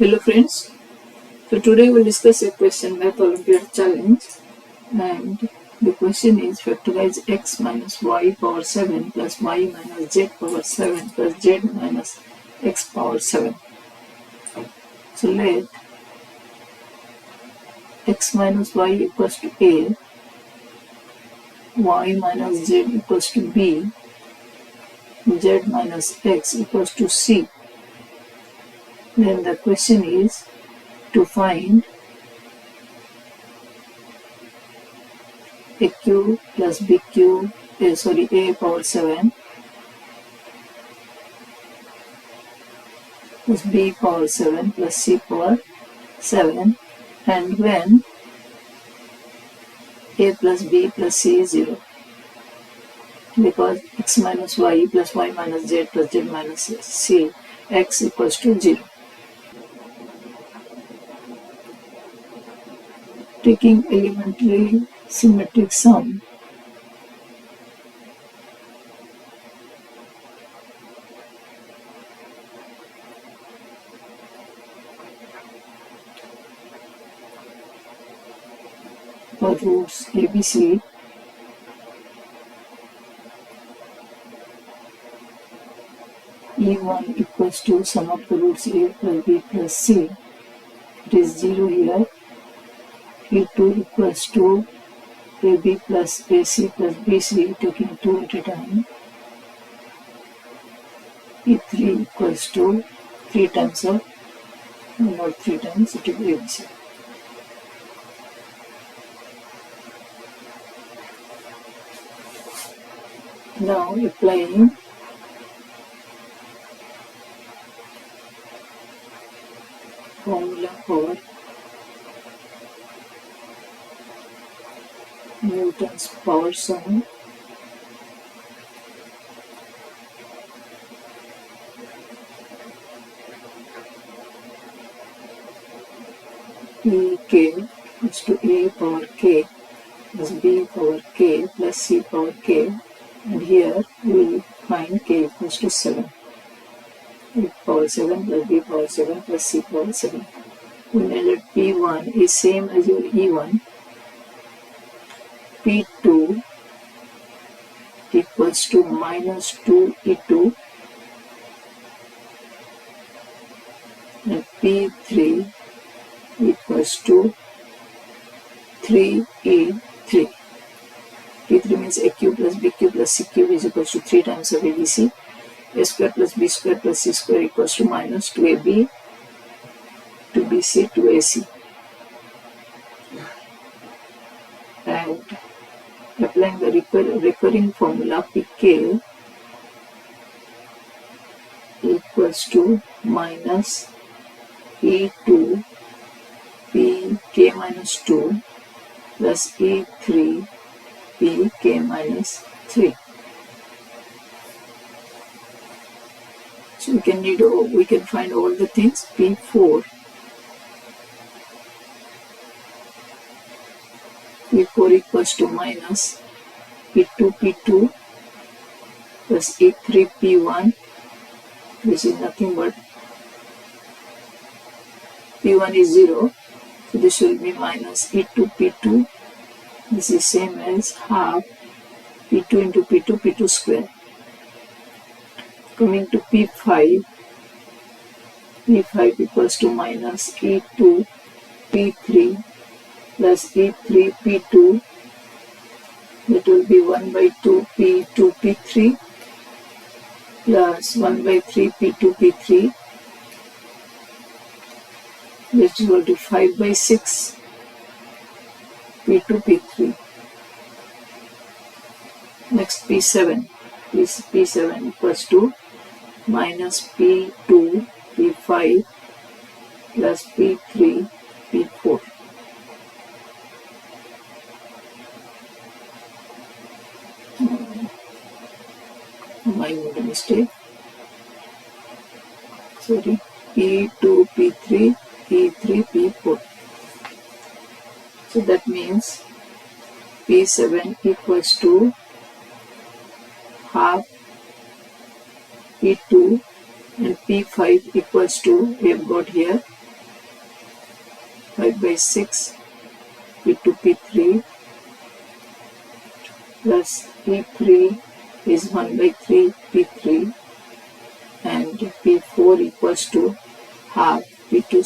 Hello friends, so today we'll discuss a question Math Olympiad challenge, and the question is factorize x minus y power 7 plus y minus z power 7 plus z minus x power 7. So let x minus y equals to a, y minus z equals to b, z minus x equals to c. Then the question is to find aq plus bq, a power 7 plus b power 7 plus c power 7, and when a plus b plus c is 0, because x minus y plus y minus z plus z minus c, x equals to 0. Taking elementary symmetric sum, for roots ABC, E1 equals to sum of the roots A plus B plus C. It is 0 here. E2 equals to AB plus AC plus BC, taking 2 at a time. E3 equals to 3 times of, not 3 times, it will be ABC. Now applying formula for Newton's power sum, Ek is to a power k plus b power k plus c power k, and here we will find k equals to 7. A power 7 plus b power 7 plus c power 7. We know that P1 is same as your E1. P2 equals to minus 2E2, and P3 equals to 3E3. P3 means AQ plus BQ plus CQ is equals to 3 times of ABC. A square plus B square plus C square equals to minus 2AB, 2BC, 2AC. And applying the recurring formula, Pk equals to minus E2 Pk minus 2 plus E3 Pk minus 3. So we can find all the things. P4 equals to minus P2 plus E3 P1, which is nothing but P1 is 0, so this will be minus E2 P2. This is same as half P2 into P2 square. Coming to P5 equals to minus E2 P3 plus E3 P2, that will be 1 by 2 P2 P3 plus 1 by 3 P2 P3, that is equal to 5 by 6 P2 P3. Next P7 equals to minus P2 P5 plus P3 P4. I made a mistake. Sorry. P2 P3 P3 P4. So that means P7 equals to half P2 and P5 equals to, we have got here by 6 P2 P3 plus P3 is 1 by 3 P3 and P4 equals to half P2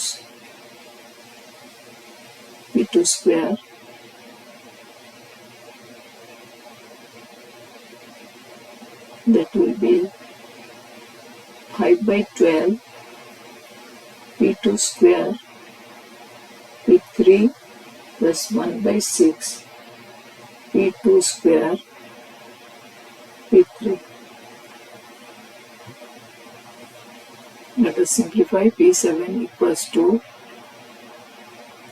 square that will be 5 by 12 P2 square P3 plus 1 by 6 P2 square P3. Let us simplify. P7 equals to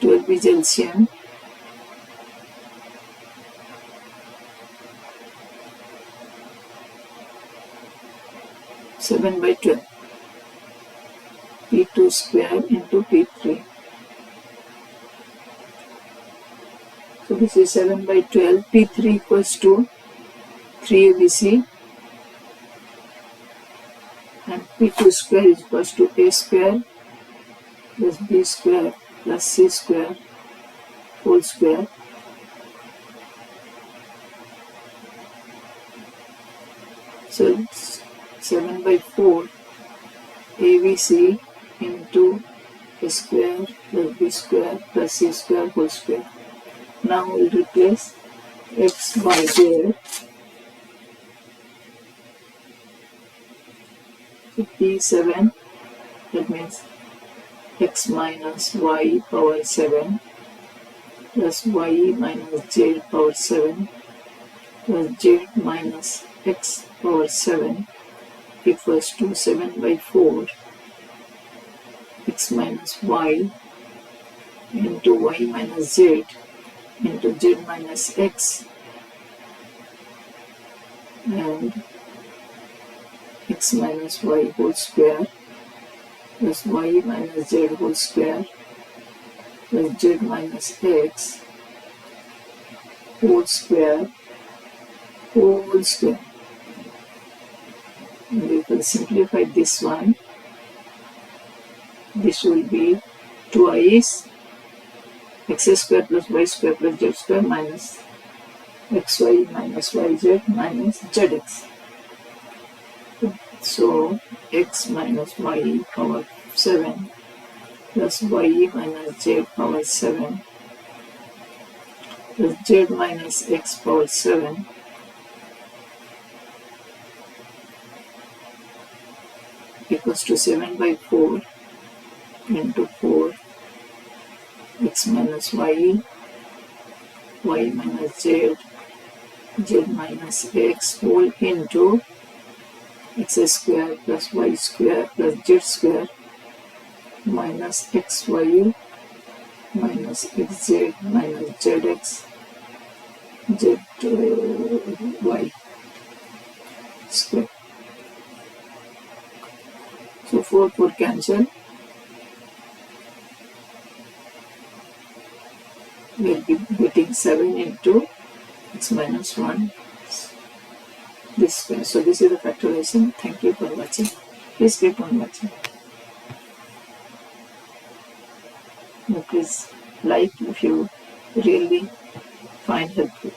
12 is LCM, (7 by 12) P2 square into P3. So this is 7 by 12. P3 equals to 3 ABC and P2 square is equals to A square plus B square plus C square whole square. So it's 7 by 4 ABC into A square plus B square plus C square whole square. Now we'll replace x, y, z. P7, that means x minus y power 7 plus y minus z power 7 plus z minus x power 7 equals to 7 by 4 x minus y into y minus z into z minus x and x minus y whole square plus y minus z whole square plus z minus x whole square. And we will simplify this one. This will be twice x square plus y square plus z square minus xy minus yz minus zx. So x minus y power 7 plus y minus z power 7 plus z minus x power 7 equals to 7 by 4 into 4 x minus y, y minus z, z minus x whole into x square plus y square plus z square minus xy minus xz minus zx zy square. So 4 cancel. We will be getting 7 into x minus 1 this square. So this is the factorization. Thank you for watching. Please keep on watching. Please like if you really find helpful.